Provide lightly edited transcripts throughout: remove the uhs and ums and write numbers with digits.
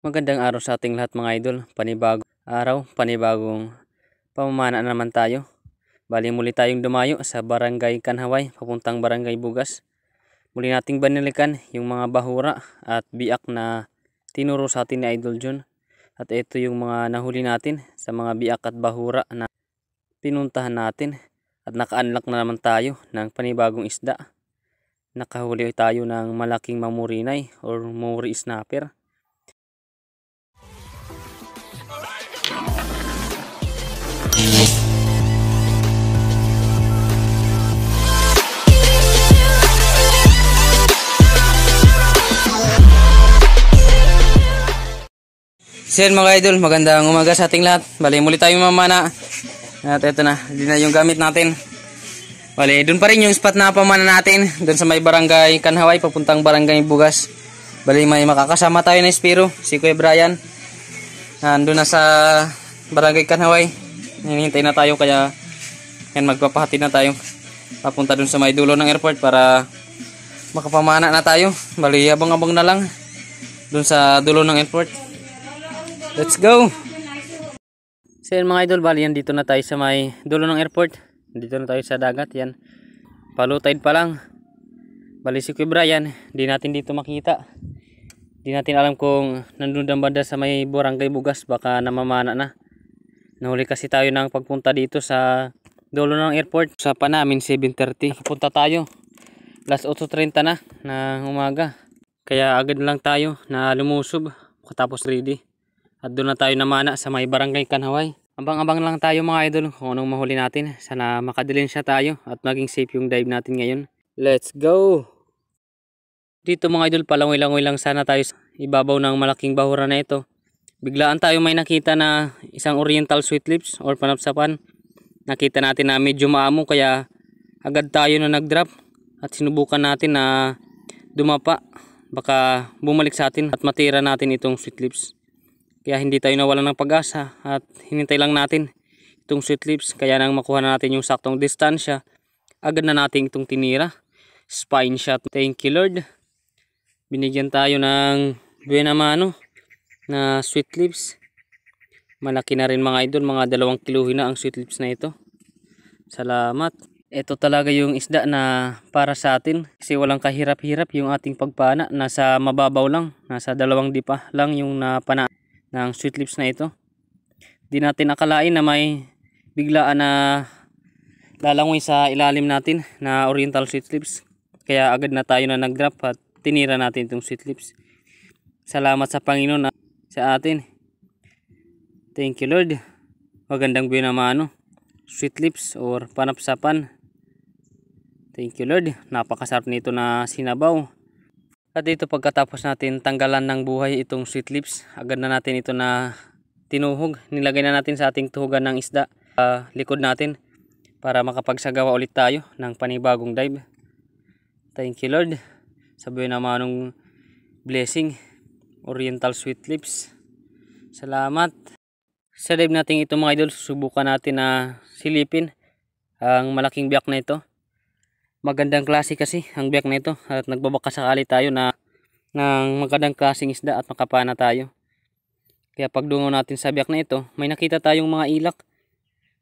Magandang araw sa ating lahat mga idol. Panibagong araw, panibagong pamamana na naman tayo. Bali muli tayong dumayo sa Barangay Kanhaway, papuntang Barangay Bugas. Muli nating banilikan yung mga bahura at biak na tinuro sa atin ni Idol John. At ito yung mga nahuli natin sa mga biak at bahura na pinuntahan natin. At naka-unlock na naman tayo ng panibagong isda. Nakahuli tayo ng malaking mamurinay or muri snapper. So yun mga idol, magandang umaga sa ating lahat. Bali muli tayong mamana. At ito na, hindi na yung gamit natin. Bali, dun pa rin yung spot na pamana natin. Dun sa may Barangay Kanhaway, papuntang Barangay Bugas. Bali may makakasama tayo na Espiro, si Kuya Brian. Nandun na sa Barangay Kanhaway. Hinihintay na tayo kaya yan, magpapahatid na tayo. Papunta dun sa may dulo ng airport para makapamana na tayo. Bali, abang-abang na lang dun sa dulo ng airport. Let's go! So yan mga idol, bali yan dito na tayo sa may dulo ng airport. Dito na tayo sa dagat, yan. Palutide pa lang. Bali si Kuya Brian, di natin dito makita. Di natin alam kung nandun ang banda sa may Barangay Bugas, baka namamana na. Nahuli kasi tayo ng pagpunta dito sa dulo ng airport. Sa pa namin 7:30, punta tayo. Last 8:30 na umaga. Kaya agad lang tayo na lumusob, tapos ready. At doon na tayo namana sa may Barangay Kanhaway. Abang-abang lang tayo mga idol kung anong mahuli natin. Sana makadilin siya tayo at maging safe yung dive natin ngayon. Let's go! Dito mga idol, palangoy-langoy lang sana tayo sa ibabaw ng malaking bahura na ito. Biglaan tayo may nakita na isang oriental sweet lips or panapsapan. Nakita natin na medyo maamo kaya agad tayo na nag-drop. At sinubukan natin na dumapa. Baka bumalik sa atin at matira natin itong sweet lips. Kaya hindi tayo nawalan ng pag-asa at hinintay lang natin itong sweet lips. Kaya nang makuha na natin yung saktong distansya, agad na natin itong tinira. Spine shot. Thank you Lord. Binigyan tayo ng buena mano na sweet lips. Malaki na rin mga idol, mga 2 kiluhin na ang sweet lips na ito. Salamat. Ito talaga yung isda na para sa atin. Kasi walang kahirap-hirap yung ating pagpana. Nasa mababaw lang. Nasa 2 dipa lang yung napana ng sweet lips na ito. Di natin akalain na may biglaan na lalangoy sa ilalim natin na oriental sweet lips. Kaya agad na tayo na nag-drop at tinira natin itong sweet lips. Salamat sa Panginoon sa atin. Thank you Lord. Magandang binamano. Sweet lips or panapsapan. Thank you Lord. Napakasarap nito na sinabaw. At dito pagkatapos natin tanggalan ng buhay itong sweet lips, agad na natin ito na tinuhog. Nilagay na natin sa ating tuhugan ng isda likod natin para makapagsagawa ulit tayo ng panibagong dive. Thank you Lord. Sabihin naman ng blessing, oriental sweet lips. Salamat. Sa dive natin ito mga idol, susubukan natin na silipin ang malaking biyak na ito. Magandang klase kasi ang biyak na ito at nagbabaka sakali tayo na ng magandang klaseng isda at makapana tayo. Kaya pagdungo natin sa biyak na ito, may nakita tayong mga ilak.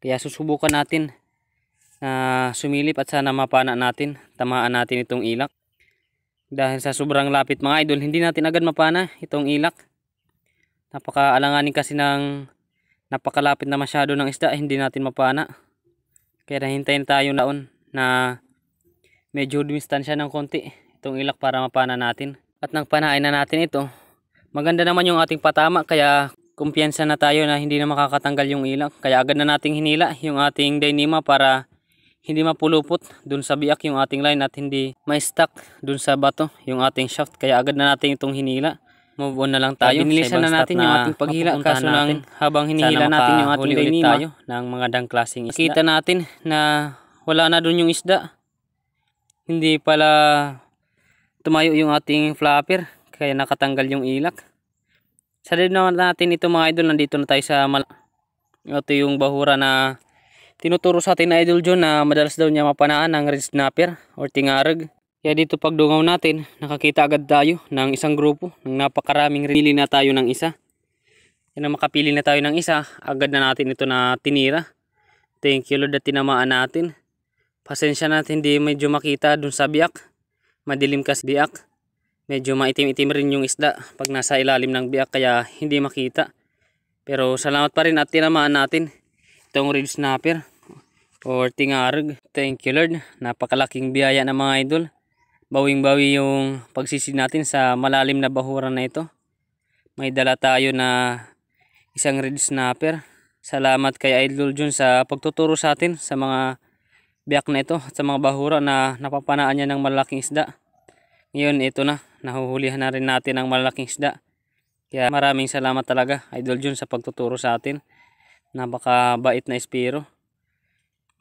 Kaya susubukan natin na sumilip at sana mapana natin, tamaan natin itong ilak. Dahil sa sobrang lapit mga idol, hindi natin agad mapana itong ilak. Napakaalanganin kasi ng napakalapit na masyado ng isda, hindi natin mapana. Kaya nahintayin tayo naon na medyo dumistansya ng konti itong ilak para mapana natin. At nang panain na natin ito, maganda naman yung ating patama kaya kumpiyansa na tayo na hindi na makakatanggal yung ilak. Kaya agad na nating hinila yung ating Dyneema para hindi mapulupot dun sa biak yung ating line at hindi ma-stuck dun sa bato yung ating shaft. Kaya agad na natin itong hinila. Move on na lang tayo. Binilisan na natin yung ating paghila kaso lang habang hinihila natin yung ating Dyneema tayo ng mga dangklaseng isda. Kita natin na wala na dun yung isda. Hindi pala tumayo yung ating flapper kaya nakatanggal yung ilak. Sa dive natin ito mga idol, nandito na tayo sa ito yung bahura na tinuturo sa atin na Idol John na madalas daw niya mapanaan ng red snapper or tingarag. Kaya dito pagdungaw natin, nakakita agad tayo ng isang grupo ng napakaraming pili na tayo ng isa. Yan na makapili na tayo ng isa, agad na natin ito na tinira. Thank you Lord at tinamaan natin. Pasensya natin hindi medyo makita dun sa biak. Madilim kasi biak. Medyo maitim-itim rin yung isda pag nasa ilalim ng biak kaya hindi makita. Pero salamat pa rin at tinamaan natin itong red snapper or tingarag. Thank you Lord. Napakalaking biyaya ng mga idol. Bawing-bawi yung pagsisid natin sa malalim na bahuran na ito. May dala tayo na isang red snapper. Salamat kay Idol Jun sa pagtuturo sa atin sa mga biyak na ito at sa mga bahura na napapanaan niya ng malaking isda. Ngayon ito na, nahuhulihan na rin natin ang malaking isda. Kaya maraming salamat talaga Idol Jun sa pagtuturo sa atin. Napakabait na espiro.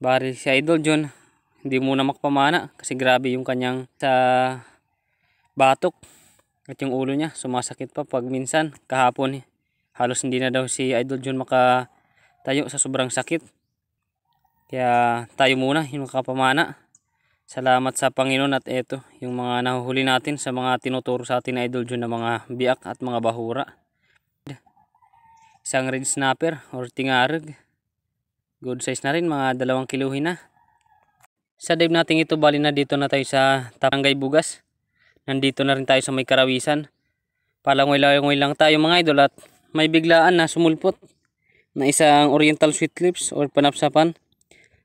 Bari si Idol Jun hindi muna makapamana kasi grabe yung kanyang sa batok at yung ulo niya sumasakit pa pag minsan. Kahapon halos hindi na daw si Idol Jun makatayo sa sobrang sakit. Kaya tayo muna yung makapamana. Salamat sa Panginoon at eto yung mga nahuhuli natin sa mga tinuturo sa atin na Idol Jun na mga biak at mga bahura. Isang red snapper or tingarag. Good size na rin, mga 2 kiluhin na. Sa dive natin ito, bali na dito na tayo sa Barangay Bugas. Nandito na rin tayo sa may Karawisan. Palangoy-langoy lang tayo mga idol at may biglaan na sumulpot na isang oriental sweet lips or panapsapan.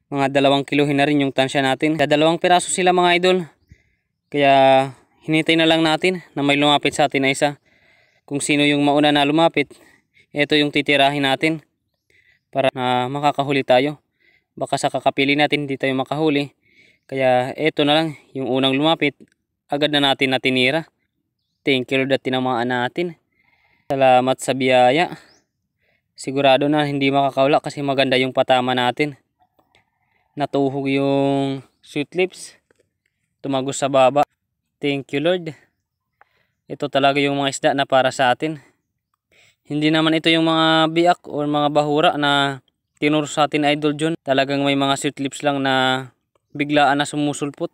Mga 2 kiluhin na rin yung tansya natin. Sa 2 piraso sila mga idol. Kaya hinintay na lang natin na may lumapit sa atin na isa. Kung sino yung mauna na lumapit, ito yung titirahin natin para makakahuli tayo. Baka sa kakapili natin hindi tayo makahuli. Kaya ito na lang yung unang lumapit, agad na natin na tinira. Thank you Lord at tinamaan natin. Salamat sa biyaya. Sigurado na hindi makakawala kasi maganda yung patama natin. Natuhog yung sweet lips. Tumagos sa baba. Thank you Lord. Ito talaga yung mga isda na para sa atin. Hindi naman ito yung mga biak o mga bahura na tinuro sa atin Idol Jun. Talagang may mga sweet lips lang na biglaan na sumusulpot.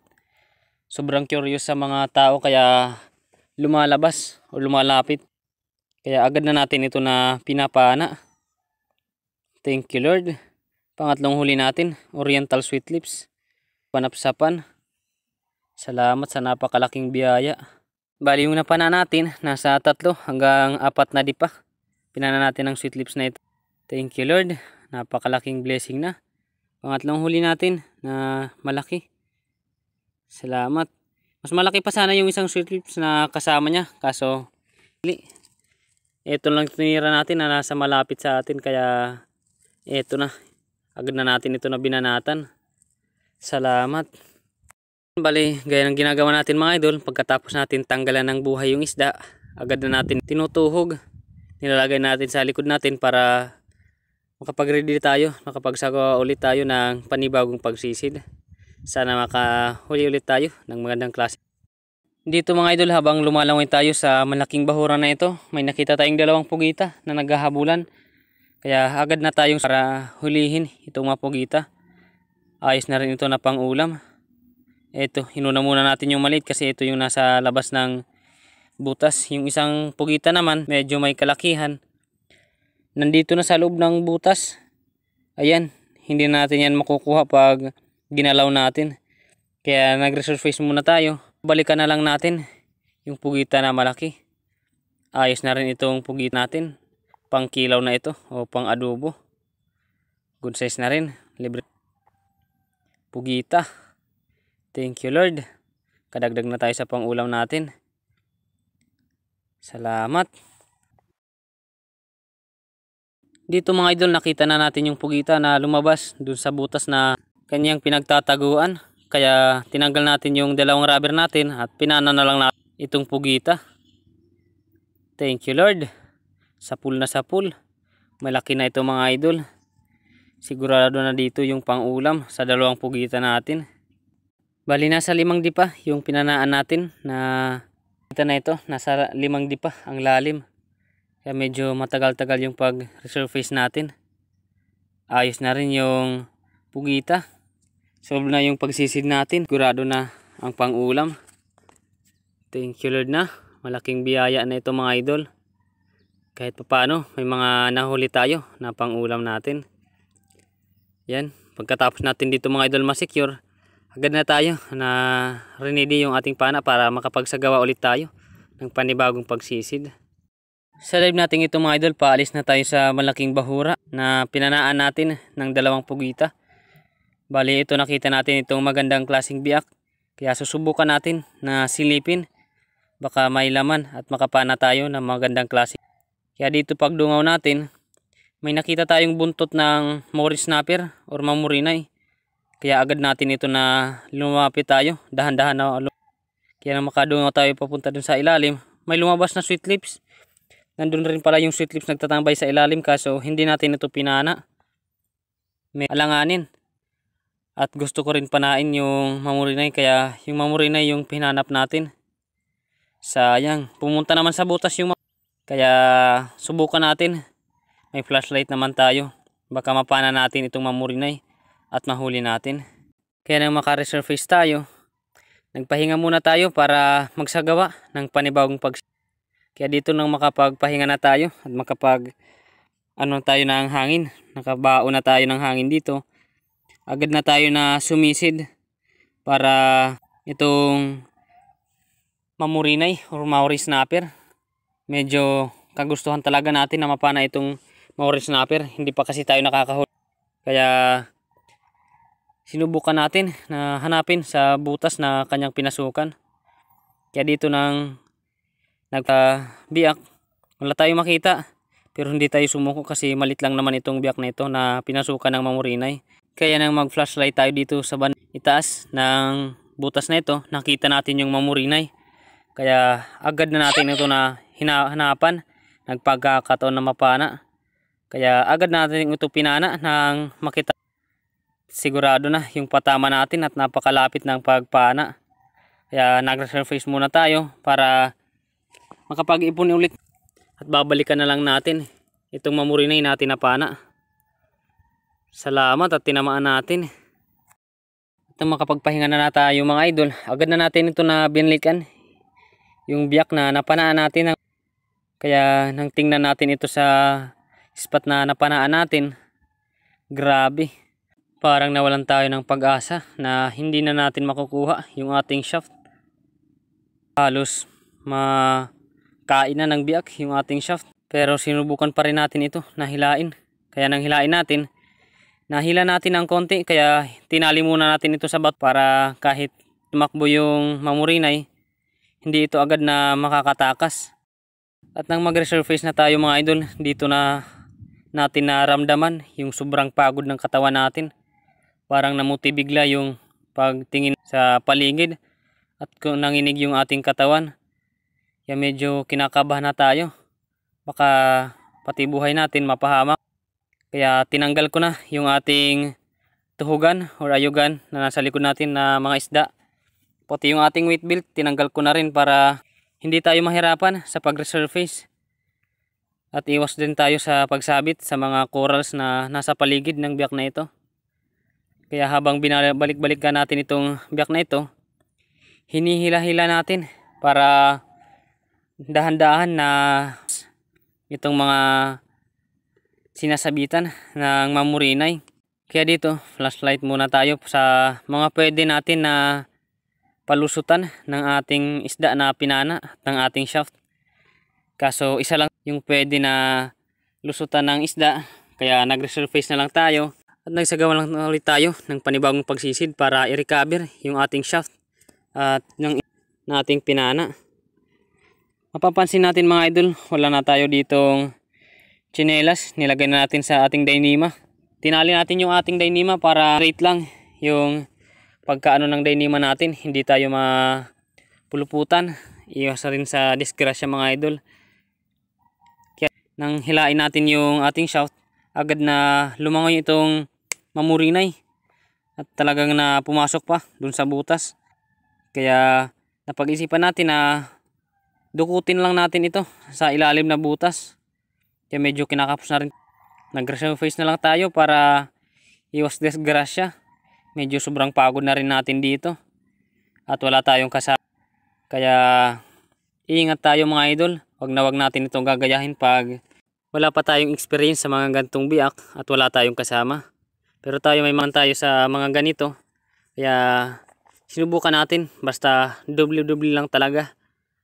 Sobrang curious sa mga tao kaya lumalabas o lumalapit. Kaya agad na natin ito na pinapana. Thank you Lord. Pangatlong huli natin, oriental sweet lips. Panapsapan. Salamat sa napakalaking biyaya. Bali yung napana natin, nasa 3 hanggang 4 na di pa. Pinana natin ang sweet lips na ito. Thank you Lord. Napakalaking blessing na. Pangatlong huli natin na malaki. Salamat. Mas malaki pa sana yung isang sweet lips na kasama niya. Kaso, ito lang tinira natin na nasa malapit sa atin. Kaya, ito na. Agad na natin ito na binanatan. Salamat. Bali, gaya ng ginagawa natin mga idol. Pagkatapos natin tanggalan ng buhay yung isda, agad na natin tinutuhog. Nilalagay natin sa likod natin para makapag-ready tayo, makapagsagawa ulit tayo ng panibagong pagsisid. Sana makahuli ulit tayo ng magandang klase. Dito mga idol, habang lumalangoy tayo sa malaking bahura na ito, may nakita tayong 2 pugita na naghahabulan. Kaya agad na tayong para hulihin itong mga pugita. Ayos na rin ito na pang ulam. Ito, hinuna muna natin yung maliit kasi ito yung nasa labas ng butas. Yung isang pugita naman, medyo may kalakihan. Nandito na sa loob ng butas. Ayan, hindi natin yan makukuha pag ginalaw natin. Kaya nag-resurface muna tayo. Balikan na lang natin yung pugita na malaki. Ayos na rin itong pugita natin. Pang kilaw na ito o pang adobo. Good size na rin. Libre pugita. Thank you Lord. Kadagdag na tayo sa pang ulam natin. Salamat. Dito mga idol, nakita na natin yung pugita na lumabas dun sa butas na kanyang pinagtataguan. Kaya tinanggal natin yung 2 rubber natin at pinana na lang natin itong pugita. Thank you Lord. Sapul na sapul. Malaki na ito mga idol. Sigurado na dito yung pang-ulam sa 2 pugita natin. Bali nasa 5 dipa yung pinanaan natin na ito na ito. Nasa 5 dipa ang lalim. Kaya medyo matagal-tagal yung pag-resurface natin. Ayos na rin yung pugita. Solve na yung pagsisid natin. Sigurado na ang pang-ulam. Thank you Lord na. Malaking biyaya na ito mga idol. Kahit paano may mga nahuli tayo na pang-ulam natin. Yan. Pagkatapos natin dito mga idol ma-secure, agad na tayo na ready yung ating pana para makapagsagawa ulit tayo ng panibagong pagsisid. Sa live natin ito mga idol, paalis na tayo sa malaking bahura na pinanaan natin ng 2 pugita. Bali ito nakita natin itong magandang klaseng biak. Kaya susubukan natin na silipin. Baka may laman at makapana tayo ng magandang klase. Kaya dito pag dungaw natin, may nakita tayong buntot ng Morris snapper or mamurinay. Kaya agad natin ito na lumapit tayo, dahan-dahan na. Kaya nang makadungaw tayo papunta dun sa ilalim, may lumabas na sweet lips. Nandun rin pala yung sweet lips nagtatambay sa ilalim kaso hindi natin ito pinana. May alanganin. At gusto ko rin panain yung mamurinay kaya yung mamurinay yung pinanap natin. Sayang, pumunta naman sa butas yung kaya subukan natin. May flashlight naman tayo. Baka mapana natin itong mamurinay at mahuli natin. Kaya nang makaresurface tayo, nagpahinga muna tayo para magsagawa ng panibagong Kaya dito nang makapagpahinga na tayo at tayo ng hangin. Nakabao na tayo ng hangin dito. Agad na tayo na sumisid para itong mamurinay or Morris snapper. Medyo kagustuhan talaga natin na mapana itong Morris snapper. Hindi pa kasi tayo nakakahuli. Kaya sinubukan natin na hanapin sa butas na kanyang pinasukan. Kaya dito nang nagbiak, wala tayong makita. Pero hindi tayo sumuko kasi malit lang naman itong biak na ito na pinasukan ng mamurinay. Kaya nang mag-flashlight tayo dito sa itaas ng butas na ito, nakita natin yung mamurinay. Kaya agad na natin ito na hanapan, nagpagkakataon na mapana. Kaya agad natin ito pinana nang makita. Sigurado na yung patama natin at napakalapit ng pagpana. Kaya nag-resurface muna tayo para makapag-ipon ulit. At babalikan na lang natin itong mamurinay natin na pana. Salamat at tinamaan natin. At makapagpahinga na tayo mga idol, agad na natin ito na binalikan. Yung biyak na napanaan natin. Kaya nang tingnan natin ito sa spot na napanaan natin, grabe. Parang nawalan tayo ng pag-asa na hindi na natin makukuha yung ating shaft. Halos makain na ng biyak yung ating shaft. Pero sinubukan pa rin natin ito na hilain. Kaya nang hilain natin, nahila natin ng konti. Kaya tinali muna natin ito sa bat para kahit tumakbo yung mamurinay, hindi ito agad na makakatakas. At nang mag-resurface na tayo mga idol, dito na natin naramdaman yung sobrang pagod ng katawan natin. Parang namuti bigla yung pagtingin sa paligid at kung nanginig yung ating katawan. Kaya medyo kinakabahan na tayo. Baka pati buhay natin mapahamak. Kaya tinanggal ko na yung ating tuhugan or ayugan na nasa likod natin na mga isda. Pati yung ating weight belt, tinanggal ko na rin para hindi tayo mahirapan sa pag-resurface. At iwas din tayo sa pagsabit sa mga corals na nasa paligid ng biyak na ito. Kaya habang binabalik-balikan natin itong biyak na ito, hinihila-hila natin para dahan-dahan na itong mga sinasabitan ng mamurinay. Kaya dito, flashlight muna tayo sa mga pwede natin na palusutan ng ating isda na pinana ng ating shaft. Kaso isa lang yung pwede na lusutan ng isda. Kaya nag-resurface na lang tayo at nagsagawa lang ulit tayo ng panibagong pagsisid para i-recover yung ating shaft at yung ating pinana. Mapapansin natin mga idol, wala na tayo ditong tsinelas. Nilagay na natin sa ating Dyneema. Tinali natin yung ating Dyneema para straight lang yung pagkaano ng Dyneema natin, hindi tayo mapuluputan. Iwas rin sa disgrasya mga idol. Kaya nang hilain natin yung ating shaft, agad na lumangoy itong mamurinay at talagang na pumasok pa dun sa butas. Kaya napag-isipan natin na dukutin lang natin ito sa ilalim na butas. Kaya medyo kinakapos na rin. Nag-resurface na lang tayo para iwas disgrasya. Medyo sobrang pagod na rin natin dito at wala tayong kasama. Kaya iingat tayo mga idol. Wag natin itong gagayahin pag wala pa tayong experience sa mga ganitong biak at wala tayong kasama. Pero tayo may man tayo sa mga ganito. Kaya sinubukan natin. Basta doble-doble lang talaga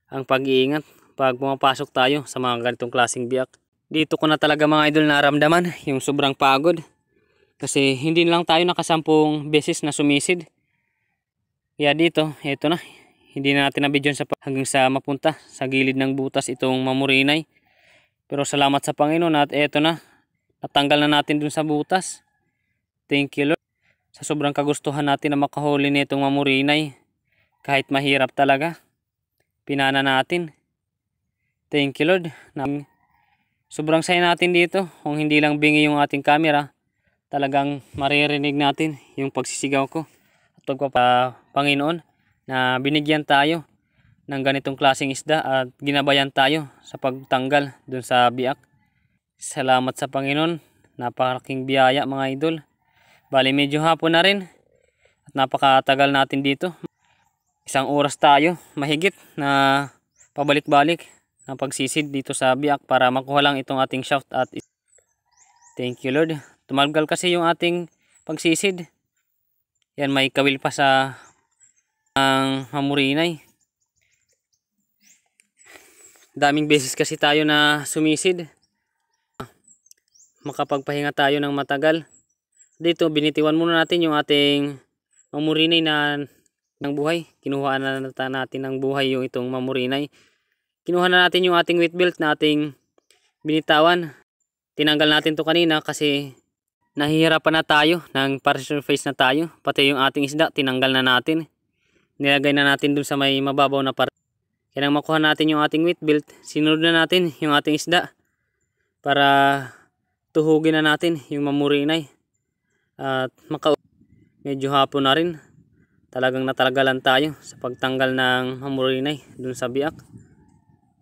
ang pag-iingat pag pumapasok tayo sa mga ganitong klaseng biak. Dito ko na talaga mga idol naramdaman yung sobrang pagod. Kasi hindi lang tayo nakasampung beses na sumisid. Kaya dito, eto na. Hindi na natin nabidyon hanggang sa mapunta sa gilid ng butas itong mamurinay. Pero salamat sa Panginoon at eto na. Natanggal na natin dun sa butas. Thank you Lord. Sa sobrang kagustuhan natin na makahuli nitong mamurinay. Kahit mahirap talaga. Pinana natin. Thank you Lord. Sobrang saya natin dito. Kung hindi lang bingi yung ating camera, talagang maririnig natin yung pagsisigaw ko. At Panginoon na binigyan tayo ng ganitong klaseng isda at ginabayan tayo sa pagtanggal dun sa biak. Salamat sa Panginoon. Napakalaking biyaya mga idol. Bali medyo hapon na rin at napakatagal natin dito. 1 oras tayo mahigit na pabalik-balik ng pagsisid dito sa biak para makuha lang itong ating shaft at thank you Lord. Tumalgal kasi yung ating pagsisid. Yan, may kawil pa sa ang mamurinay. Daming beses kasi tayo na sumisid. Makapagpahinga tayo ng matagal. Dito binitiwan muna natin yung ating mamurinay ng buhay. Kinuha na natin ng buhay yung itong mamurinay. Kinuha na natin yung ating weight belt na ating binitawan. Tinanggal natin to kanina kasi nahihirapan na tayo ng partial phase na tayo. Pati yung ating isda tinanggal na natin. Nilagay na natin dun sa may mababaw na part. Kaya nang makuha natin yung ating weight belt, sinunod na natin yung ating isda para tuhugin na natin yung mamurinay. At medyo hapon na rin. Talagang natalagalan tayo sa pagtanggal ng mamurinay dun sa biak.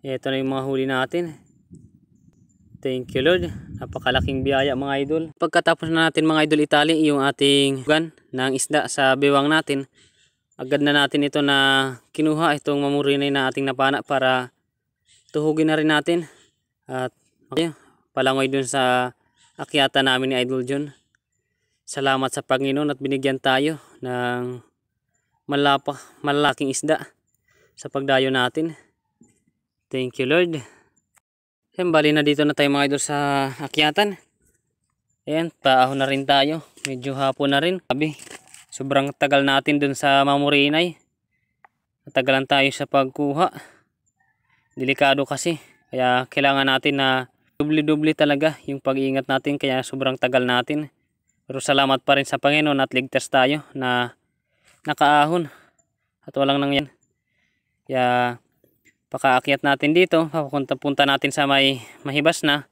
Ito na yung mga huli natin. Thank you Lord. Napakalaking biyaya mga idol. Pagkatapos na natin mga idol itali yung ating gun ng isda sa bewang natin, agad na natin ito na kinuha itong mamurinay na ating napana para tuhugin na rin natin. At palangoy dun sa akyata namin ni Idol John. Salamat sa Panginoon at binigyan tayo ng malalaking isda sa pagdayo natin. Thank you Lord. Ayan, bali na dito na tayo mga idol sa akyatan. Ayan, paahon na rin tayo. Medyo hapon na rin. Sabi, sobrang tagal natin dun sa mamurinay. Natagalan tayo sa pagkuha. Delikado kasi. Kaya kailangan natin na doble-doble talaga yung pag-iingat natin. Kaya sobrang tagal natin. Pero salamat pa rin sa Panginoon at ligtas tayo na nakaahon. At walang nangyan. Kaya pakaakyat natin dito. Punta natin sa may mahibas na.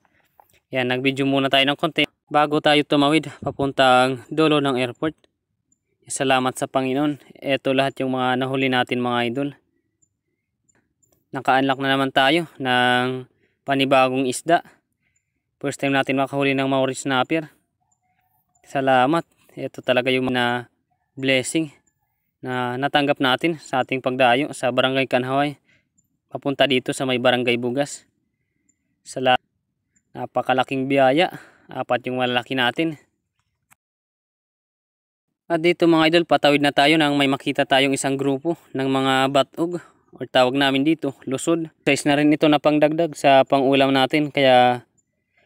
Yan, nag-video muna tayo ng konti bago tayo tumawid papuntang dulo ng airport. Salamat sa Panginoon. Ito lahat yung mga nahuli natin mga idol. Naka-unlock na naman tayo ng panibagong isda. First time natin makahuli ng Maori snapper. Salamat. Ito talaga yung na blessing na natanggap natin sa ating pagdayo sa Barangay Kanhaway. Papunta dito sa may Barangay Bugas. Salamat. Napakalaking biyaya. 4 yung malalaki natin. At dito mga idol, patawid na tayo nang may makita tayong isang grupo ng mga batog o tawag namin dito, lusod. Size na rin ito na pangdagdag sa pangulam natin kaya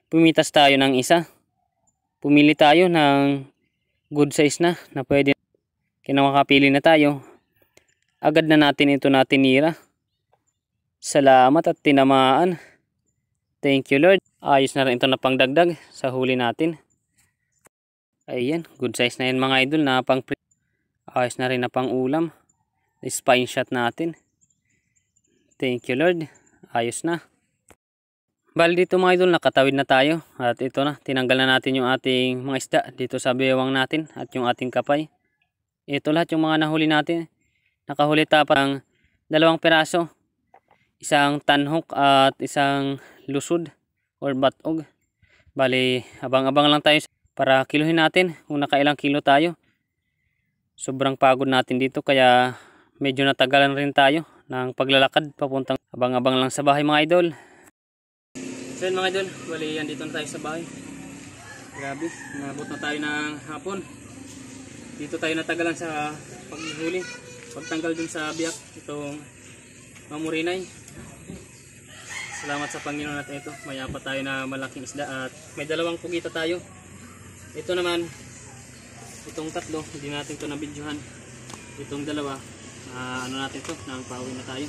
pumitas tayo ng isa. Pumili tayo ng good size na pwede. Kaya makapili na tayo. Agad na natin ito natinira. Salamat at tinamaan. Thank you Lord. Ayos na rin ito na pangdagdag sa huli natin. Ayan, good size na yan mga idol na pang ayos na rin na pang ulam. Spine shot natin. Thank you Lord. Ayos na. Bali dito mga idol, nakatawid na tayo. At ito na, tinanggal na natin yung ating mga isda dito sa bewang natin at yung ating kapay. Ito lahat yung mga nahuli natin. Nakahuli tapat ng 2 piraso. Isang tanhok at isang lusod or batog. Bali, abang-abang lang tayo para kiluhin natin kung nakailang kilo tayo. Sobrang pagod natin dito kaya medyo natagalan rin tayo ng paglalakad papuntang abang-abang lang sa bahay mga idol. So yun mga idol, bali yan dito na tayo sa bahay. Grabe, nabot na tayo ng hapon. Dito tayo natagalan sa paghuli, pagtanggal dun sa biyak itong mamurinay. Salamat sa Panginoon natin ito. Mayapa tayo na malaking isda at may dalawang pugita tayo. Ito naman, itong tatlo, hindi natin ito nabidyohan. Itong dalawa, ano natin ito, nang pauwi na tayo.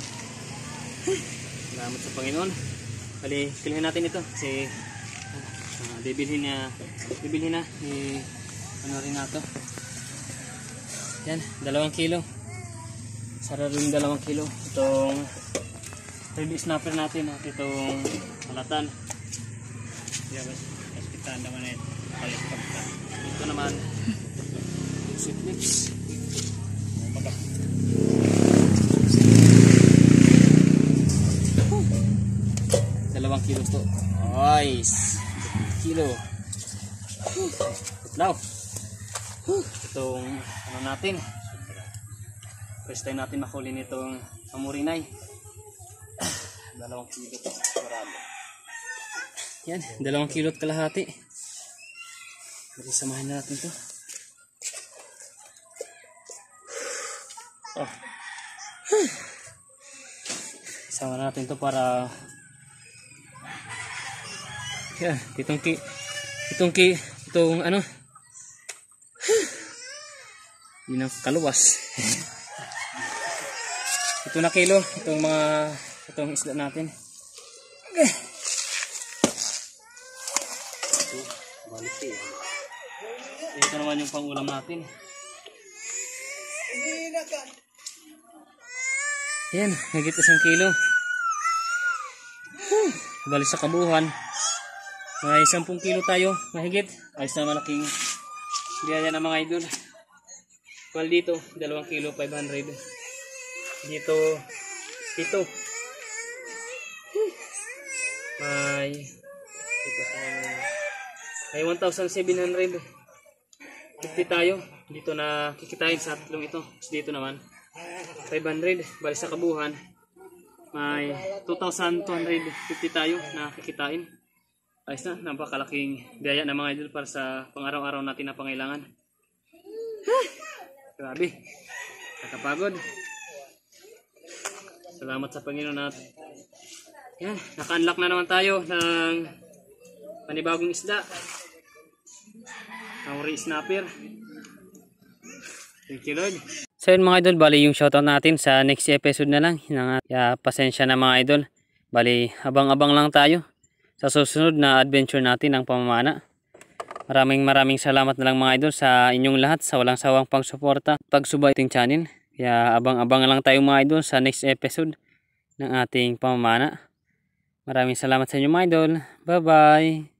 Salamat sa Panginoon. Bali, kilhin natin ito kasi bibilhin na ano rin nato. Yan, 2 kilo. Sarap rin 2 kilo. Itong baby snapper natin at itong halatan. Yan, kaspitan naman ito. Ito naman sweet mix. 2 kilo to. Nice. 2 kilo. Itlaw. Itong ano natin. First time natin makuli nitong mamurinay. 2 kilo to. Marami. Yan, 2 kilo at kalahati. Bali samahin na natin to. Oh. Sama natin to para yan, itong ano yun ang kaluwas. Ito na kilo, itong isda natin. Okay. Ito naman yung pangulam natin. Yan, higit 1 kilo. Bali sa kabuuan may 10 kilo tayo, mahigit. Ayos na malaking biyaya na mga idol. Well, dito 2 kilo 500. Dito ito may 1,750 tayo. Dito na kikitain sa tatlong ito. Dito naman 500. Bali sa kabuuan may 2,250 tayo na kikitain. Ayos na, napakalaking biyaya na mga idol para sa pang-araw-araw natin na pangailangan. Grabe, nakapagod. Salamat sa Panginoon natin. Yan, naka-unlock na naman tayo ng panibagong isda. Mauri snapper. Thank you Lord. So yun mga idol, bali yung shoutout natin sa next episode na lang. Pasensya na mga idol. Bali, abang-abang lang tayo sa susunod na adventure natin ng pamamana. Maraming salamat na lang mga idol sa inyong lahat sa walang sawang pagsuporta, pagsubay ating channel. Kaya abang-abang lang tayo mga idol sa next episode ng ating pamamana. Maraming salamat sa inyo mga idol. Bye bye!